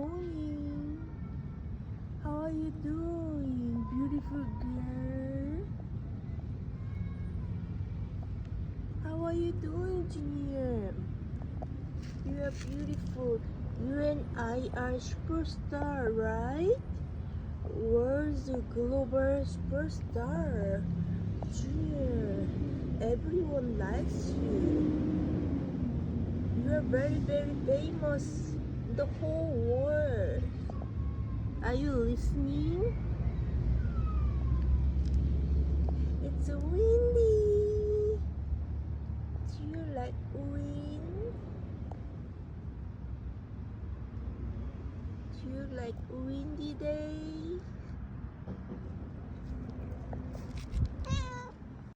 morning. How are you doing, beautiful girl? How are you doing, Junior? You are beautiful. You and I are superstar, right? World's global superstar. Junior, everyone likes you. You are very, very famous in the whole world. Are you listening? It's windy. Do you like wind? Do you like windy day?